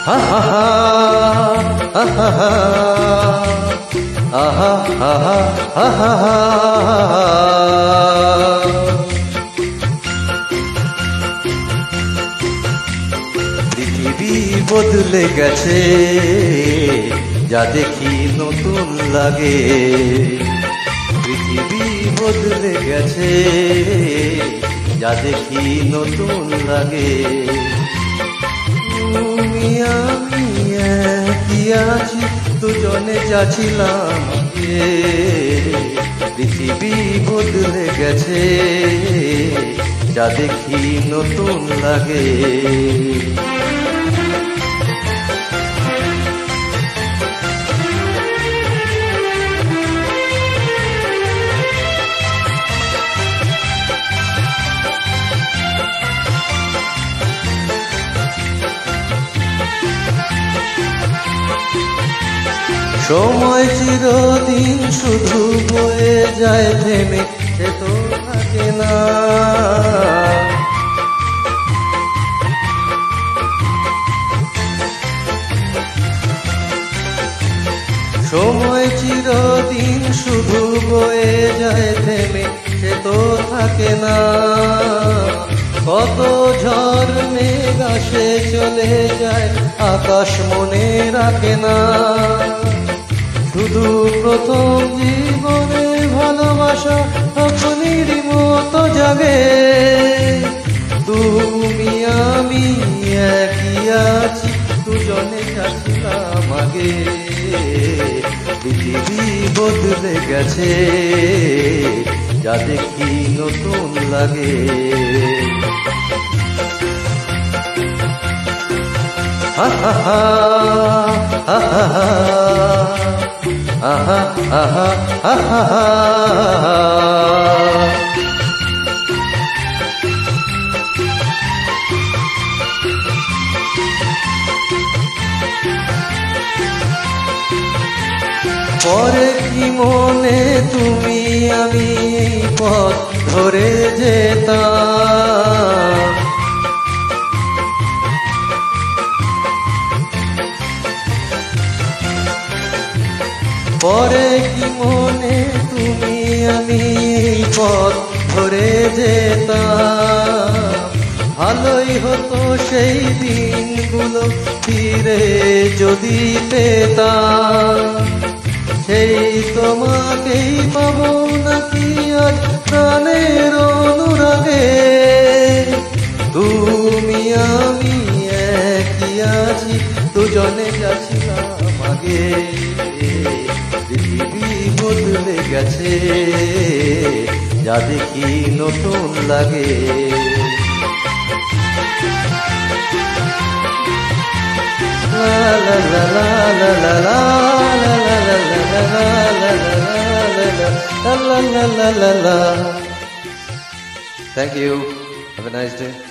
হা হা হা হা হা আহা হা হা হা হা। পৃথিবী বদলে গেছে, যা দেখি নতুন লাগে। পৃথিবী বদলে গেছে, যা দেখি নতুন লাগে। তুমি আমি একই আছি, দুজনে যাচ্ছিলাম আগে। পৃথিবী বদলে গেছে, যা দেখি নতুন লাগে। সময় চিরদিন শুধু বয়ে যায় থেমে, সে তো থাকে না। সময় চিরদিন শুধু বয়ে যায় থেমে, সে তো থাকে না। কত ঝড় মেঘ আসে চলে যায়, আকাশ মনে রাখে না। শুধু প্রথম জীবনে ভালোবাসা আপনির মতো জাগে। তুমি আমি একই আছি, দুজনে যাচ্ছিলাম আগে। পৃথিবী বদলে গেছে, যা দেখি নতুন লাগে। হা হা হা হা হা হা আহা আহা আহা হা। পরে কি মনে তুমি আমি পথ ধরে যেতাম। পরে কি মনে তুমি আমি পথ ধরে যেতাম। ভালোই হতো সেই দিনগুলো ফিরে যদি পেতাম। সেই তোমাকেই পাবো নাকি আজ প্রাণের অনুরাগে। তুমি আমি একই আছি, দুজনে যাচ্ছিলাম আগে। পৃথিবী বদলে গেছে, যা দেখি নতুন লাগে। লা লা লা লা লা লা la la la la la. Thank you. Have a nice day.